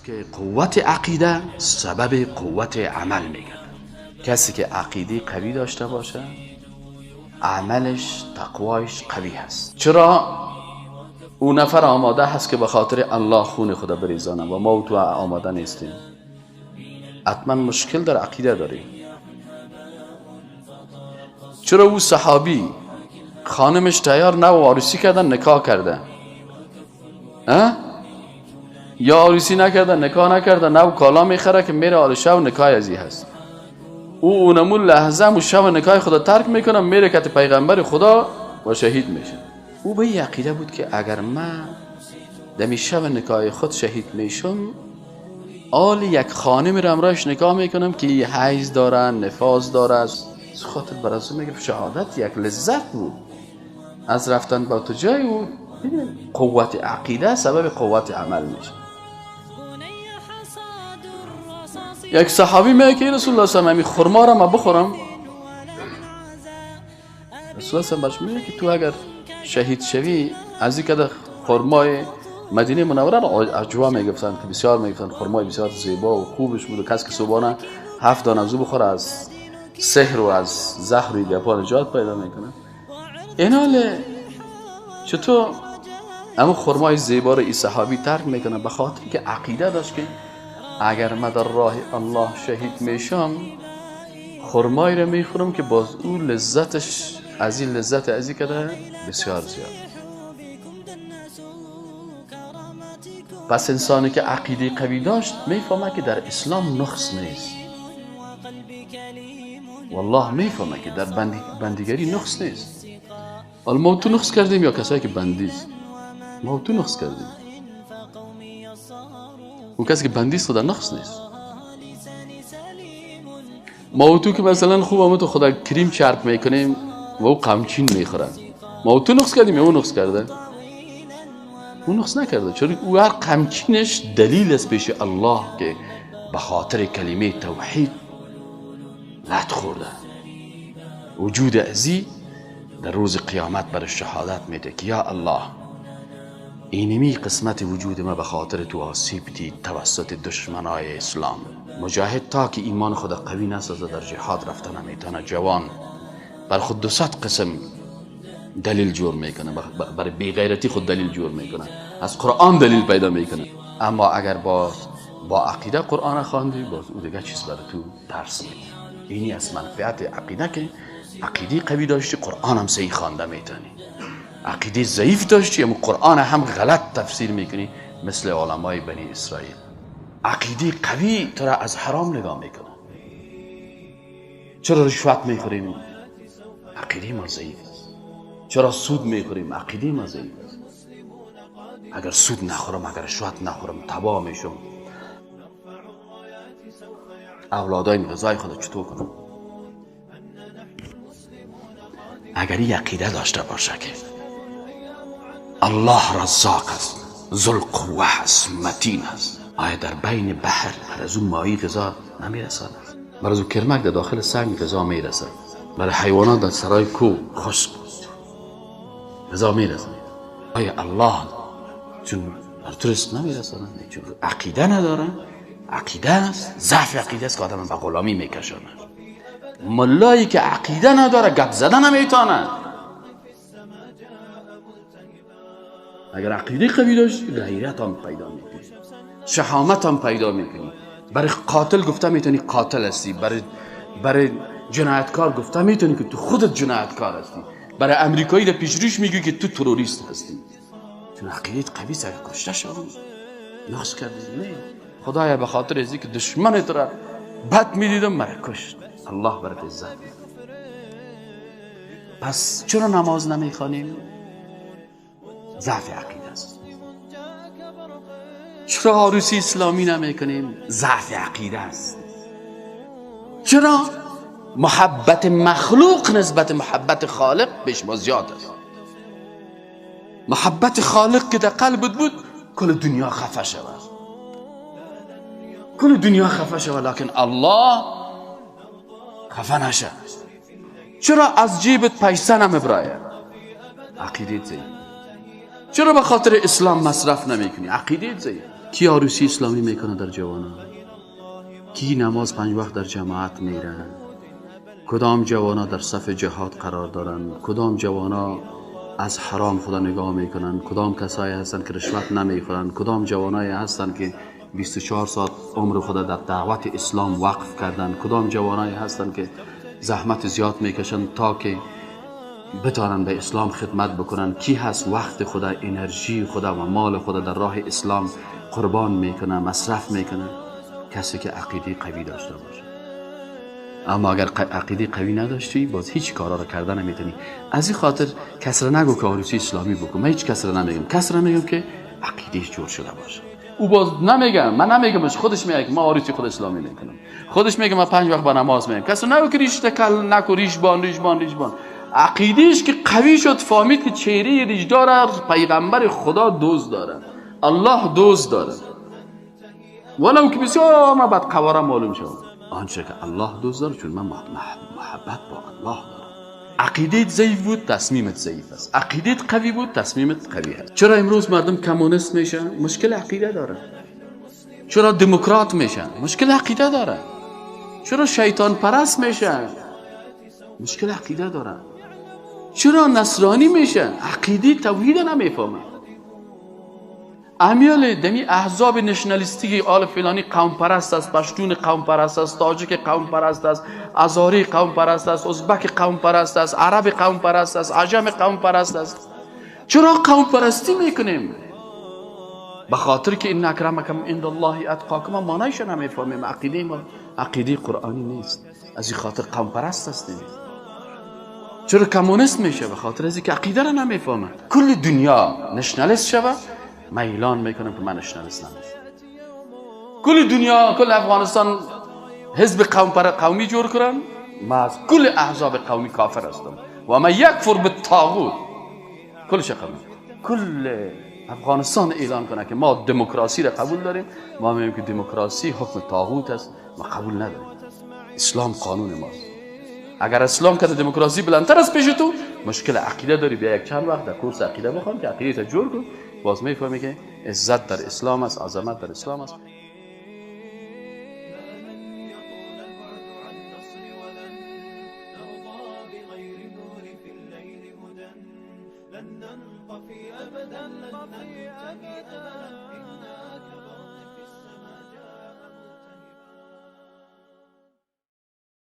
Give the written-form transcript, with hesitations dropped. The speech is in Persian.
که قوت عقیده سبب قوت عمل میگرده. کسی که عقیده قوی داشته باشه عملش تقوایش قوی هست. چرا؟ اون نفر آماده هست که به خاطر الله خون خدا بریزانه و ما تو آماده نیستیم. حتما مشکل در عقیده داریم. چرا او صحابی خانمش تیار نه و عروسی کردن نکاح کرده، یا عروسی نکردن نکاح نکردن، نه و کالا میخره که میره آل شب نکاح ازی هست. او اونمون لحظه و شب نکاح خدا ترک میکنه میره که پیغمبر خدا و شهید میشه. او به این عقیده بود که اگر من دمی شب نکاح خود شهید میشم آل یک خانم رو امراش نکاح میکنم که حیض داره نفاس داره. از خاطر برازو میگه شهادت یک لذت بود از رفتن با تو جای. او قوت عقیده سبب قوت عمل میشه. یک صحابی میگه که رسول الله صلی الله علیه و آله خرما را ما بخورم. رسول الله صلی الله علیه و آله میگه که تو اگر شهید شوی از این که خرمای مدینه منوره را اجوا میگفتن که بسیار میگفتن خرمای بسیار زیبا و خوبش بود و کسی که صبحانه 7 دانه از او بخوره از سحر و از زهر و گپا نجات پیدا میکنه. ایناله چطور اما خرمای زیبا را این صحابی ترک میکنه؟ به خاطر که عقیده داشت که اگر من در راه الله شهید میشم خرمای را میخورم که باز او لذتش از این لذت ازی کده بسیار زیاد. پس انسانی که عقیده قوی داشت میفهمه که در اسلام نقص نیست. والله میفهمه که در بندیگری نقص نیست. حالا ما تو نقص کردیم یا کسایی که بندیست؟ ما تو نقص کردیم. اون کسی که بندیست خدا نقص نیست. ما تو که مثلا خوب همون تو خدا کریم چرب میکنیم و او قمچین میخورن. ما تو نقص کردیم یا اون نقص کرده؟ اون نقص نکرده. چون او هر قمچینش دلیل است پیش الله که به خاطر کلمه توحید لط خورده. وجود ازی در روز قیامت بر شهادت میده که یا الله اینمی قسمت وجود ما به خاطر تو آسیب دید توسط دشمنای اسلام. مجاهد تا که ایمان خود قوی نسازه در جهاد رفته نمیتونه. جوان بر خود 200 قسم دلیل جور میکنه، برای بیغیرتی خود دلیل جور میکنه، از قرآن دلیل پیدا میکنه. اما اگر با عقیده قرآن خواندی باز او دیگه چیز برای تو درس میده. اینی از منفعت عقیده که عقیده قوی داشتی قرآن هم صحیح خوانده میتونی. عقیده ضعیف داشتی اما قرآن هم غلط تفسیر میکنی مثل علمای بنی اسرائیل. عقیده قوی تو را از حرام نگاه میکنه. چرا رشوت میخوریم؟ عقیده ما ضعیف است. چرا سود میخوریم؟ عقیده ما ضعیف است. اگر سود نخورم اگر رشوت نخورم تباه میشم. اولادای غذای خود چطور کنم؟ اگر این عقیده داشته باشه که الله رزاق است، ذو القوه است، متین است، آیا در بین بحر بر از اون ماهی غذا نمیرسد؟ بر از اون کرمک در داخل سنگ غذا میرسد؟ برای حیوانات در سرای کو خشک غذا میرسد؟ آیا الله چون بر ترست نمیرسد؟ چون عقیده نداره. عقیده است، ضعف عقیده است که آدم به غلامی میکشاند. ملایی که عقیده نداره گپ زدن نمیتونه. اگر عقیده قوی داشتی غیرت هم پیدا میکنی، شهامت هم پیدا میکنی. برای قاتل گفته میتونی قاتل هستی، برای جنایتکار گفته میتونی که تو خودت جنایتکار هستی، برای امریکایی در پیشروش میگی که تو تروریست هستی. چون عقیده قوی سر کشته شدی نقص کردی. نه خدایا به خاطر ازی که دشمن تو را بد میدیدم مرا کشت. الله برات عزت. پس چرا نماز نمیخوانیم؟ ضعف عقیده است. چرا عروسی اسلامی نمیکنیم؟ ضعف عقیده است. چرا محبت مخلوق نسبت محبت خالق بیش ما زیاد است؟ محبت خالق که در قلبت بود کل دنیا خفه شود، کل دنیا خفه شود، لکن الله خفه نشه. چرا از جیبت پیسه نمیبراید؟ عقیدت ضعیف. چرا به خاطر اسلام مصرف نمیکنی؟ عقیدت ضعیف. کی عروسی اسلامی میکنه در جوانان؟ کی نماز 5 وقت در جماعت میرن؟ کدام جوانا در صف جهاد قرار دارن؟ کدام جوانا از حرام خدا نگاه میکنن؟ کدام کسایی هستن که رشوت نمیخورن؟ کدام جوانایی هستن که 24 ساعت عمر خدا در دعوت اسلام وقف کردن؟ کدام جوانایی هستن که زحمت زیاد میکشن تا که بتانن به اسلام خدمت بکنن؟ کی هست وقت خدا، انرژی خدا و مال خدا در راه اسلام قربان میکنه، مصرف میکنه؟ کسی که عقیده قوی داشته باشه. اما اگر عقیده قوی نداشتی باز هیچ کارا رو کردن نمیتونی. از این خاطر کس را نگو که عروسی اسلامی بکن. من هیچ کس را نمیگم، کس را میگم که عقیدهش جور شده باشه. او باز نمیگم، من نمیگمش، خودش میگه ما عروسی خود اسلامی نمیکنم، خودش میگه ما 5 وقت با نماز میگم. کس را نگو که ریش تکل نکو، ریش بان. عقیدهش که قوی شد، فهمید که چهره ریش داره، پیغمبر خدا دوست داره، الله دوست داره، ولو که بسیار ما بعد قواره معلوم شد آنچه که الله دوست داره، چون من محبت با الله دارم. عقیدت ضعیف بود، تصمیمت ضعیف است. عقیدت قوی بود، تصمیمت قوی است. چرا امروز مردم کمونیست میشن؟ مشکل عقیده داره. چرا دموکرات میشن؟ مشکل عقیده داره. چرا شیطان پرست میشن؟ مشکل عقیده داره. چرا نصرانی میشن؟ عقیده توحید نمیفهمن. امیال دمی احزاب نشنالیستی آل فلانی قوم پرست است، پشتون قوم پرست است، تاجیک قوم پرست است، ازاری قوم پرست است، ازبک قوم پرست است، عرب قوم پرست است، عجم قوم پرست است. چرا قوم پرستی میکنیم؟ به خاطر که ان اکرمکم عند الله اتقاکم. ما معنیش نمیفهمیم. عقیده ما عقیده قرآنی نیست، از این خاطر قوم پرست هستیم. چرا کمونیست میشه؟ به خاطر از اینکه عقیده را نمیفهمه. کل دنیا نشنالیست شوه، من اعلان میکنم که من نشنالیست نمیشم. کل دنیا، کل افغانستان حزب قومی جور کنن، من از کل احزاب قومی کافر هستم. و من یکفر بالطاغوت، کل شقم، کل افغانستان اعلان کنه که ما دموکراسی را قبول داریم. ما میگیم که دموکراسی حکم طاغوت است، ما قبول نداریم. اسلام قانون ماست. اگر اسلام که دموکراسی بلندتر از پیش تو، مشکل عقیده داری، بیا یک چند وقت در کورس عقیده بخوام که عقیده تا جور کن، باز میفهمی که عزت در اسلام است، عظمت در اسلام است. لن ننطفي أبدا